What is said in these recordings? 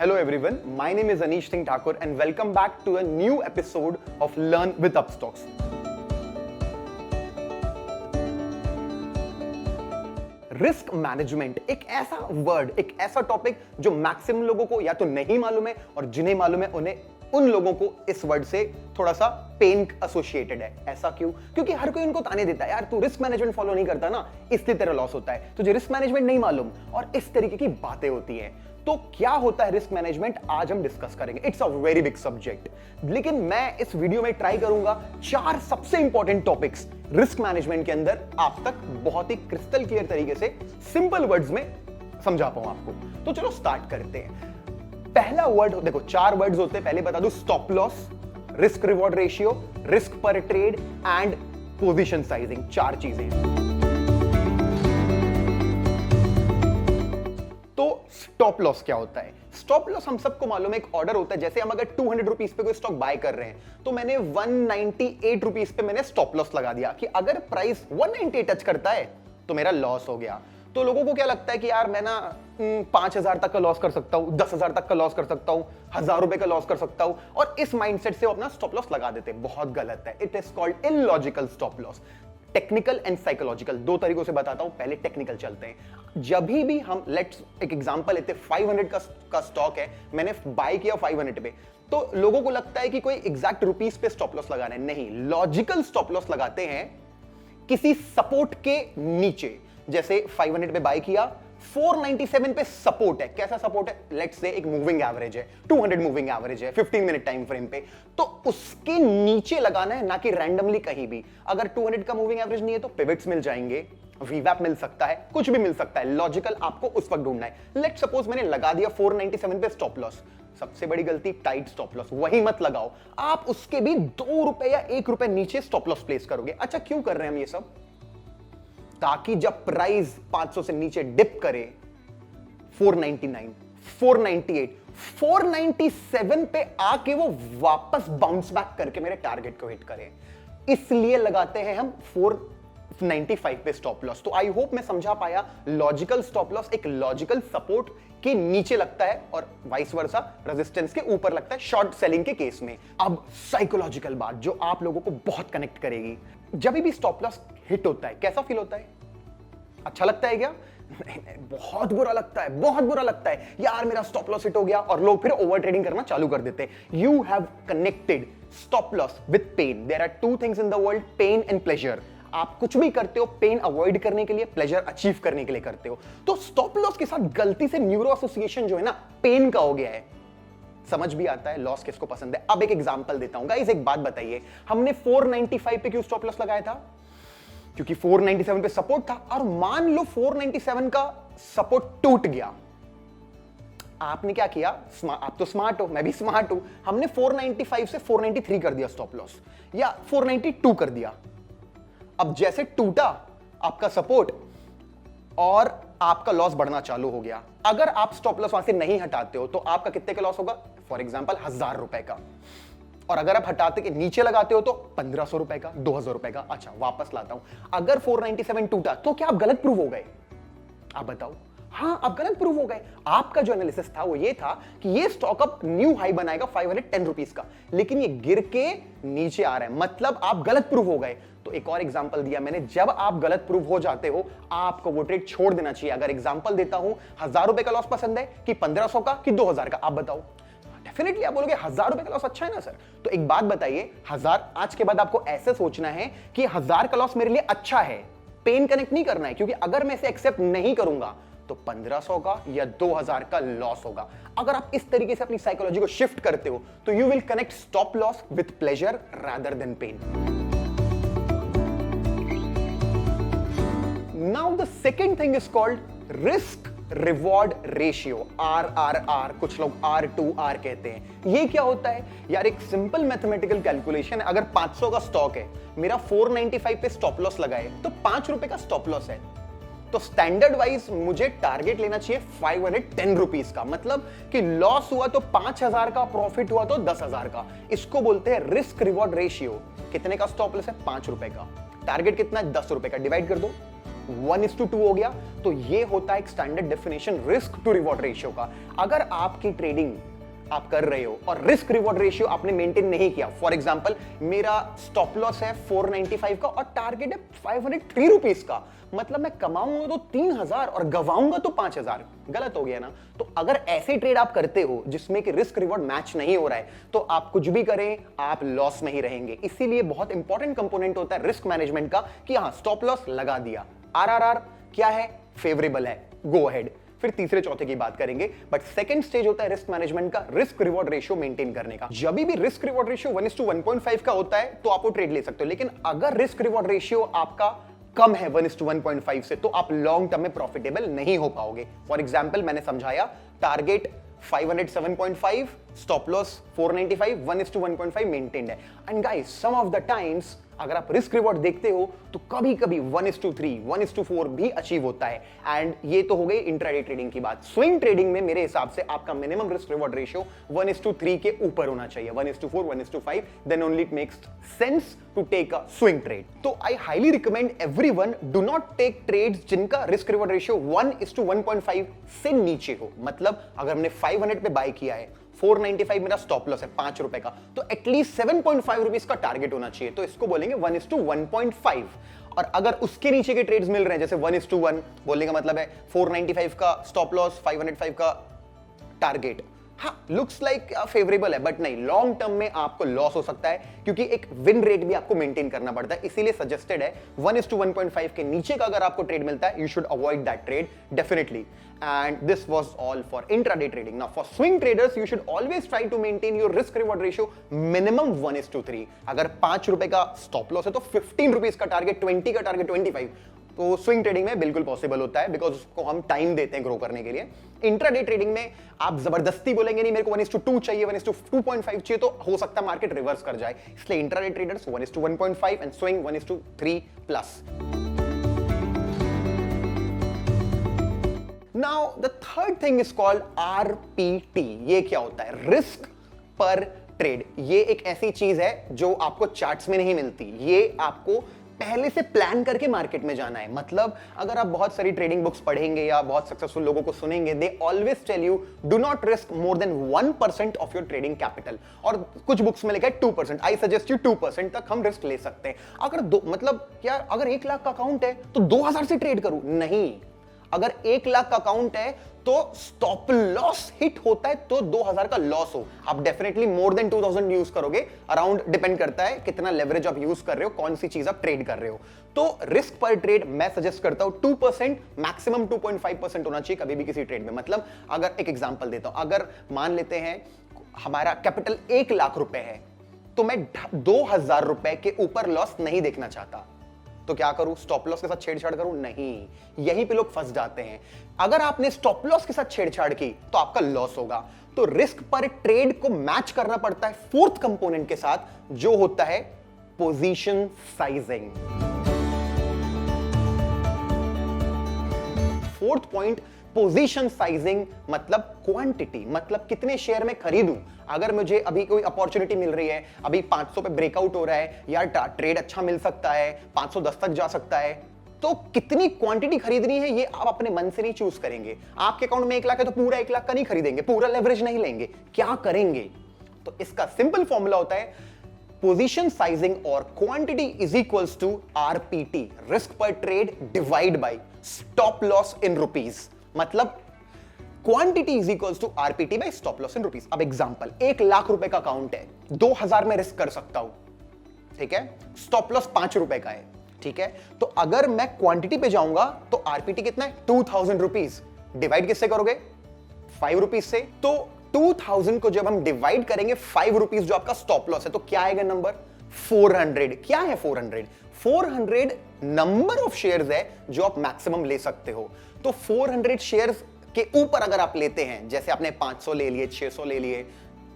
Hello everyone, my name is Anish Singh Thakur and welcome back to a new episode of Learn with Upstocks. Risk management एक ऐसा word, एक ऐसा topic जो maximum लोगों को या तो नहीं मालूम है और जिन्हें मालूम है उन्हें उन लोगों को इस वर्ड से थोड़ा सा पेन एसोसिएटेड है। ऐसा क्यों? क्योंकि हर कोई उनको ताने देता है, यार तू रिस्क मैनेजमेंट फॉलो नहीं करता ना, इसलिए तेरा लॉस होता है, तुझे रिस्क मैनेजमेंट नहीं मालूम, और इस तरीके की बातें होती हैं। तो क्या होता है रिस्क मैनेजमेंट, आज हम डिस्कस करेंगे। It's a very big subject, लेकिन मैं इस वीडियो में ट्राई करूंगा 4 सबसे इंपॉर्टेंट टॉपिक्स रिस्क मैनेजमेंट के अंदर आप तक बहुत ही क्रिस्टल क्लियर तरीके से सिंपल वर्ड्स में समझा पाऊं आपको। तो चलो स्टार्ट करते हैं। पहला वर्ड, देखो 4 वर्ड्स होते हैं, पहले बता दूं, stop loss, risk reward ratio, risk पर ट्रेड एंड पोजीशन साइजिंग। 4 चीजें। तो स्टॉप लॉस क्या होता है? स्टॉप लॉस हम सबको मालूम है, एक ऑर्डर होता है। जैसे हम अगर 200 रुपीज पे कोई स्टॉक बाय कर रहे हैं तो मैंने 198 रुपीज पे मैंने स्टॉप लॉस लगा दिया कि अगर प्राइस 198 टच करता है तो मेरा लॉस हो गया। तो लोगों को क्या लगता है कि यार मैं ना 5,000 तक का लॉस कर सकता हूं, 10,000 तक का लॉस कर सकता हूं, 1,000 रुपए का लॉस कर सकता हूं, और इस माइंडसेट से वो अपना स्टॉप लॉस लगा देते हैं। बहुत गलत है। It is called illogical stop loss. Technical and psychological, 2 तरीकों से बताता हूं। पहले टेक्निकल चलते हैं। जब भी हम लेट्स एक एग्जांपल लेते हैं, 500 का स्टॉक है, मैंने बाय किया 500 पे, तो लोगों को लगता है कि कोई एग्जैक्ट रुपीस पे स्टॉप लॉस लगाना है। नहीं, लॉजिकल स्टॉप लॉस लगाते हैं किसी सपोर्ट के नीचे। जैसे 500 पे बाय किया, 497 पे सपोर्ट है। कैसा सपोर्ट है? लेट्स से एक मूविंग एवरेज है, 200 मूविंग एवरेज है 15 मिनट टाइम फ्रेम पे, तो उसके नीचे लगाना है, ना कि रैंडमली कहीं भी। अगर 200 का मूविंग एवरेज नहीं है तो पिवट्स मिल जाएंगे, वीवैप मिल सकता है, कुछ भी मिल सकता है। लॉजिकल आपको उस वक्त ढूंढना है। लेट्स सपोज मैंने लगा दिया 497 पे स्टॉप लॉस। सबसे बड़ी गलती, टाइट स्टॉप लॉस, वही मत लगाओ। आप उसके भी 2 रुपए या 1 रुपए नीचे स्टॉप लॉस प्लेस करोगे। अच्छा, क्यों कर रहे हैं हम ये सब? ताकि जब प्राइस 500 से नीचे डिप करे, 499, 498, 497 पे आके वो वापस बाउंस बैक करके मेरे टारगेट को हिट करे। इसलिए लगाते हैं हम 495 पे स्टॉप लॉस। तो आई होप मैं समझा पाया। लॉजिकल स्टॉप लॉस एक लॉजिकल सपोर्ट के नीचे लगता है और वाइस वर्सा रेजिस्टेंस के ऊपर लगता है, शॉर्ट सेलिंग के केस में। अब साइकोलॉजिकल बात जो आप लोगों को बहुत कनेक्ट करेगी। जब भी स्टॉप लॉस हिट होता है कैसा फील होता है? अच्छा लगता है क्या? नहीं, बहुत बुरा लगता है, बहुत बुरा लगता है। यार मेरा स्टॉप लॉस हिट हो गया, और लोग फिर ओवर ट्रेडिंग करना चालू कर देते हैं। You have connected stop loss with pain. There are 2 things in the world, pain and pleasure. आप कुछ भी करते हो पेन अवॉइड करने के लिए, प्लेजर अचीव करने के लिए करते हो। तो स्टॉप लॉस के साथ गलती से न्यूरो एसोसिएशन जो है ना, पेन का हो गया है। समझ भी आता है लॉस किसको पसंद है। अब एक एग्जांपल देता हूं। गाइस एक बात बताइए, हमने 495 पे क्यों स्टॉप लॉस लगाया था? क्योंकि 497 पे सपोर्ट था, और मान लो 497 का सपोर्ट टूट गया। आपने क्या किया? आप तो स्मार्ट हो, मैं भी स्मार्ट हूं। हमने 495 से 493 कर दिया स्टॉप लॉस, या 492 कर दिया। अब जैसे टूटा आपका सपोर्ट और आपका लॉस बढ़ना चालू हो गया। अगर आप स्टॉप लॉस वहां से नहीं हटाते हो तो आपका कितने का लॉस होगा? फॉर एग्जांपल 1,000 रुपए का। और अगर आप हटाते के नीचे लगाते हो तो 1,500 रुपए का, 2,000 रुपए का। अच्छा, वापस लाता हूं। अगर 497 टूटा तो क्या आप गलत प्रूव हो गए? आप बताओ। हाँ, आप गलत प्रूव हो गए। आपका जो एनालिसिस था वो ये था कि ये स्टॉक अब न्यू हाई बनाएगा 510 रुपीज का, लेकिन ये गिर के नीचे आ रहा है, मतलब आप गलत प्रूव हो गए। तो एक और एग्जांपल दिया मैंने। जब आप गलत प्रूव हो जाते हो आपको वो ट्रेड छोड़ देना चाहिए। अगर एग्जांपल देता हूं, 1,000 रुपए का लॉस पसंद है कि 1,500 का कि 2,000 का? आप बताओ। डेफिनेटली आप बोलोगे 1,000 रुपए का लॉस अच्छा है ना सर। तो एक बात बताइए, 1,000 आज के बाद आपको ऐसे सोचना है कि 1,000 का लॉस मेरे लिए अच्छा है, पेन कनेक्ट नहीं करना है, क्योंकि अगर मैं इसे एक्सेप्ट नहीं करूंगा तो 1,500 का या 2,000 का लॉस होगा। अगर आप इस तरीके से अपनी साइकोलॉजी को शिफ्ट करते हो तो you will connect stop loss with pleasure rather than pain. Now the second thing is called risk reward ratio, RRR, कुछ लोग R2R कहते हैं। ये क्या होता है यार? एक सिंपल मैथमेटिकल कैलकुलेशन है। अगर 500 का स्टॉक है, मेरा 495 पे स्टॉप लॉस लगा है, तो 5 रुपए का स्टॉप लॉस है, तो स्टैंडर्ड वाइज मुझे टारगेट लेना चाहिए 510 रुपीज का। मतलब कि लॉस हुआ तो 5,000 का, प्रॉफिट हुआ तो 10,000 का। इसको बोलते हैं रिस्क रिवॉर्ड रेशियो। कितने का स्टॉप लॉस है? 5 रुपए का। टारगेट कितना है? 10 रुपए का। डिवाइड कर दो 1:2 हो गया। तो ये होता है एक standard definition risk to reward ratio का। अगर आपकी ट्रेडिंग आप कर रहे हो और रिस्क रिवॉर्ड रेशियो आपने मेंटेन नहीं किया, फॉर एग्जांपल मेरा स्टॉप लॉस है 495 का और टारगेट है 503 रुपीस का, मतलब मैं कमाऊंगा तो 3000 और गवाऊंगा तो 5000, गलत हो गया ना। तो अगर ऐसे ट्रेड आप करते हो जिसमें कि रिस्क रिवॉर्ड मैच नहीं हो रहा है, तो आप कुछ भी करें आप लॉस में ही रहेंगे। इसीलिए बहुत इंपॉर्टेंट कंपोनेंट होता है रिस्क मैनेजमेंट का कि हाँ स्टॉप लॉस लगा दिया, आरआरआर क्या है, फेवरेबल है, गो अहेड। फिर तीसरे चौथे की बात करेंगे, बट सेकंड स्टेज होता है रिस्क मैनेजमेंट का, रिस्क रिवॉर्ड रेशियो मेंटेन करने का। जब भी रिस्क रिवॉर्ड रेशियो 1:1.5 का होता है तो आप वो ट्रेड ले सकते हो, लेकिन अगर रिस्क रिवॉर्ड रेशियो आपका कम है 1:1.5 से, तो आप लॉन्ग टर्म में प्रॉफिटेबल नहीं हो पाओगे। फॉर एग्जाम्पल मैंने समझाया, टारगेट 507.5, स्टॉप लॉस 495, 1:1.5 मेंटेन्ड है। And guys some of the times अगर आप रिस्क रिवॉर्ड देखते हो तो कभी कभी 1:3, 1:4 भी अचीव होता है। एंड ये तो हो गई इंट्राडे ट्रेडिंग की बात। स्विंग ट्रेडिंग में मेरे हिसाब से आपका मिनिमम रिस्क रिवॉर्ड रेशियो 1:3 के ऊपर होना चाहिए, 1:4, 1:5, then only it makes sense to take a swing trade. तो I highly recommend everyone do not take trades जिनका रिस्क रिवॉर्ड रेशियो 1:1.5 से नीचे हो। मतलब अगर हमने 500 पे बाय किया है, 495 मेरा स्टॉप लॉस है 5 रुपए का, तो एटलीस्ट 7.5 रुपीस का टारगेट होना चाहिए। तो इसको बोलेंगे 1:1.5। और अगर उसके नीचे के ट्रेड्स मिल रहे हैं जैसे 1:1 बोलने का मतलब है 495 का स्टॉप लॉस, 505 का टारगेट, हाँ लुक्स लाइक फेवरेबल है, बट नहीं, लॉन्ग टर्म में आपको लॉस हो सकता है क्योंकि एक विन रेट भी आपको मेंटेन करना पड़ता है। इसीलिए सजेस्टेड है 1:1.5 के नीचे का अगर आपको ट्रेड मिलता है, you should avoid that trade definitely. And this was all for intraday trading. Now for swing traders, you should always try to maintain your risk reward ratio minimum 1:3. अगर 5 रुपए का स्टॉप लॉस है तो 15 rupees का target, 20 का target, 25, तो swing trading में बिल्कुल पॉसिबल होता है, बिकॉज उसको हम टाइम देते हैं ग्रो करने के लिए। इंट्राडे ट्रेडिंग में आप जबरदस्ती बोलेंगे नहीं मेरे को 1:2 चाहिए, 1:2.5 चाहिए, तो हो सकता है मार्केट रिवर्स कर जाए। इसलिए intraday traders 1:1.5 and swing 1:3+। Now the third thing is called RPT। ये क्या होता है? रिस्क पर ट्रेड। ये एक ऐसी चीज है जो आपको चार्ट्स में नहीं मिलती, ये आपको पहले से प्लान करके मार्केट में जाना है। मतलब अगर आप बहुत सारी ट्रेडिंग बुक्स पढ़ेंगे या बहुत सक्सेसफुल लोगों को सुनेंगे, they always tell you do not risk more than 1% of your trading capital, और कुछ बुक्स में लिखा है 2%। आई सजेस्ट यू 2% तक हम रिस्क ले सकते हैं। अगर मतलब यार अगर 1 लाख का अकाउंट है तो 2000 से ट्रेड करूं, नहीं। अगर 1 लाख का अकाउंट है तो स्टॉप लॉस हिट होता है तो 2000 का लॉस हो, आप डेफिनेटली मोर देन 2000 यूज करोगे। अराउंड डिपेंड करता है कितना लेवरेज आप यूज कर रहे हो, कौन सी चीज आप ट्रेड कर रहे हो। तो रिस्क पर ट्रेड मैं सजेस्ट करता हूं 2%, मैक्सिमम 2.5% होना चाहिए कभी भी किसी ट्रेड में। मतलब अगर एक एग्जांपल देता हूं, अगर मान लेते हैं हमारा कैपिटल 1 लाख रुपए है तो मैं 2000 रुपए के ऊपर लॉस नहीं देखना चाहता, तो क्या करूं? स्टॉप लॉस के साथ छेड़छाड़ करूं? नहीं, यहीं पे लोग फंस जाते हैं। अगर आपने स्टॉप लॉस के साथ छेड़छाड़ की तो आपका लॉस होगा। तो रिस्क पर ट्रेड को मैच करना पड़ता है फोर्थ कंपोनेंट के साथ, जो होता है position sizing. Fourth point, position sizing मतलब क्वांटिटी, मतलब कितने शेयर में खरीदूं। अगर मुझे अभी कोई अपॉर्चुनिटी मिल रही है, अभी 500 पे ब्रेकआउट हो रहा है, यार ट्रेड अच्छा मिल सकता है, 510 तक जा सकता है, तो कितनी क्वांटिटी खरीदनी है ये आप अपने मन से नहीं चूज करेंगे। आपके अकाउंट में 1 लाख है तो पूरा 1 लाख का नहीं खरीदेंगे, पूरा लेवरेज नहीं लेंगे, क्या करेंगे? तो इसका सिंपल फॉर्मूला होता है पोजीशन साइजिंग और quantity is equals to RPT, risk पर trade divide by stop loss in rupees. मतलब quantity is equals to RPT by stop loss in rupees. अब एग्जांपल, 1 लाख रुपए का अकाउंट है, 2000 में रिस्क कर सकता हूं, ठीक है, स्टॉप लॉस 5 रुपए का है, ठीक है। तो अगर मैं क्वांटिटी पे जाऊंगा तो आरपीटी कितना है? 2000 रुपीज। डिवाइड किससे करोगे? 5 रुपीज से। तो 2000 को जब हम डिवाइड करेंगे 5 रुपीज जो आपका स्टॉप लॉस है, तो क्या आएगा नंबर? 400। क्या है 400? 400 नंबर ऑफ शेयर्स है जो आप मैक्सिमम ले सकते हो। तो 400 शेयर्स के ऊपर अगर आप लेते हैं, जैसे आपने 500 ले लिए, 600 ले लिए,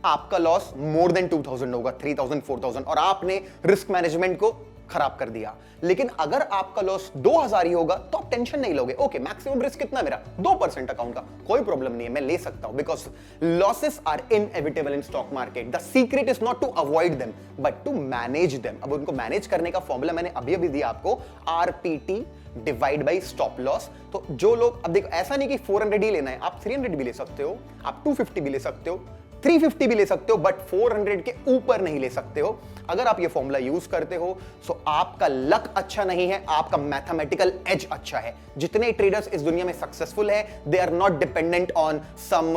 आपका लॉस मोर देन 2000 होगा, 3000, 4000, और आपने रिस्क मैनेजमेंट को खराब कर दिया। लेकिन अगर आपका लॉस 2000 ही होगा तो आप टेंशन नहीं लोगे। ओके, मैक्सिमम रिस्क कितना मेरा 2% अकाउंट का, कोई प्रॉब्लम नहीं है, मैं ले सकता हूं, because losses are inevitable in stock market. The secret is not to avoid them but to manage them. अब उनको मैनेज करने का फॉर्मूला मैंने अभी अभी दिया आपको, RPT divide by stop loss. तो जो लोग, अब देखो ऐसा नहीं कि 400 ही लेना है, आप 300 भी ले सकते हो, आप 250 भी ले सकते हो, 350 भी ले सकते हो, बट 400 के ऊपर नहीं ले सकते हो। अगर आप ये फॉर्मूला यूज करते हो तो आपका लक अच्छा नहीं है, आपका मैथमेटिकल एज अच्छा है। जितने ट्रेडर्स इस दुनिया में सक्सेसफुल है, they are not dependent on some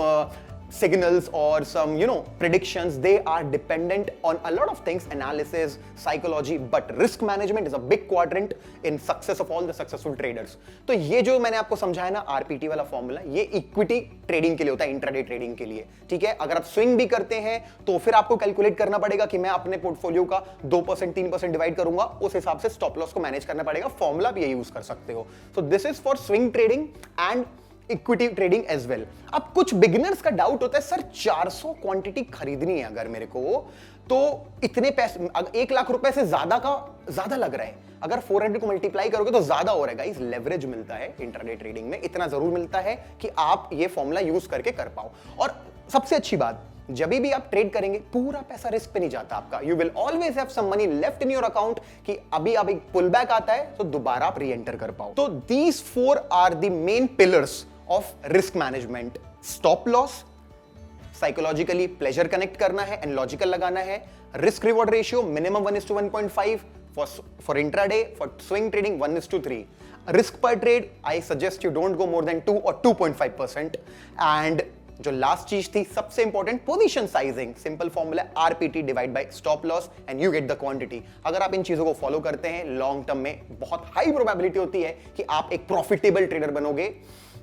signals or some predictions. They are dependent on a lot of things, analysis, psychology, but risk management is a big quadrant in success of all the successful traders. तो ये जो मैंने आपको समझाया ना RPT वाला formula, ये equity trading के लिए होता है, इंट्राडे ट्रेडिंग के लिए, ठीक है। अगर आप स्विंग भी करते हैं तो फिर आपको कैलकुलेट करना पड़ेगा कि मैं अपने पोर्टफोलियो का 2% 3% डिवाइड करूंगा, उस हिसाब से स्टॉप लॉस को मैनेज करना पड़ेगा। फॉर्मूला भी ये यूज कर सकते हो। So this is for swing trading and equity trading as well. अब कुछ बिगिनर्स का डाउट होता है, सर 400 क्वांटिटी खरीदनी है अगर मेरे को, तो इतने पैसे, 1 लाख रुपए से ज्यादा का ज्यादा लग रहा है। अगर 400 को मल्टीप्लाई करोगे तो ज्यादा हो रहेगा। इस लेवरेज मिलता है इंट्राडे ट्रेडिंग में, इतना जरूर मिलता है कि आप ये फॉर्मूला यूज करके कर पाओ। और सबसे अच्छी बात, जब भी आप ट्रेड करेंगे पूरा पैसा रिस्क पे नहीं जाता आपका। You will always have some money left in your account कि अभी अब एक पुल बैक आता है तो दोबारा आप री एंटर कर पाओ। तो these 4 are the main pillars of risk management. Stop loss, psychologically pleasure connect करना है एंड लॉजिकल लगाना है। Risk reward ratio minimum 1:1.5 for intraday, for swing trading 1:3। Risk पर trade I suggest you don't go more than 2 or 2.5%। And जो last चीज थी सबसे important, position sizing. Simple formula RPT divide by stop loss and you get the quantity. अगर आप इन चीजों को follow करते हैं, लॉन्ग टर्म में बहुत हाई प्रोबेबिलिटी होती है कि आप एक प्रॉफिटेबल ट्रेडर बनोगे।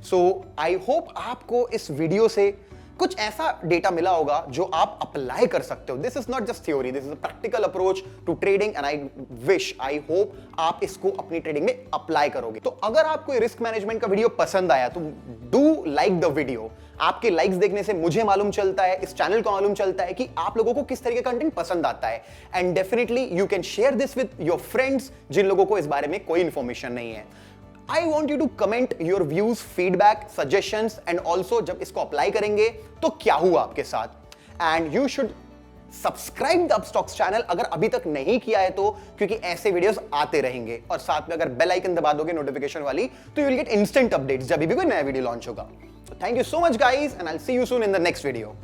सो आई होप आपको इस वीडियो से कुछ ऐसा डेटा मिला होगा जो आप अप्लाई कर सकते हो। This is not just theory, this is a practical approach to trading and I hope आप इसको अपनी ट्रेडिंग में अप्लाई करोगे। तो अगर आपको रिस्क मैनेजमेंट का वीडियो पसंद आया तो डू लाइक द वीडियो। आपके लाइक्स देखने से मुझे मालूम चलता है, इस चैनल को मालूम चलता है कि आप लोगों को किस तरह का कंटेंट पसंद आता है। And definitely you can share this with your friends जिन लोगों को इस बारे में कोई इंफॉर्मेशन नहीं है। I want you to comment your views, feedback, suggestions and also जब इसको अप्लाई करेंगे तो क्या हुआ आपके साथ। And you should subscribe the Upstocks channel अगर अभी तक नहीं किया है तो, क्योंकि ऐसे वीडियोस आते रहेंगे। और साथ में अगर बेल आइकन दबा दोगे नोटिफिकेशन वाली तो you will get instant updates जब भी कोई नया वीडियो लॉन्च होगा। So thank you so much guys and I'll see you soon in the next video.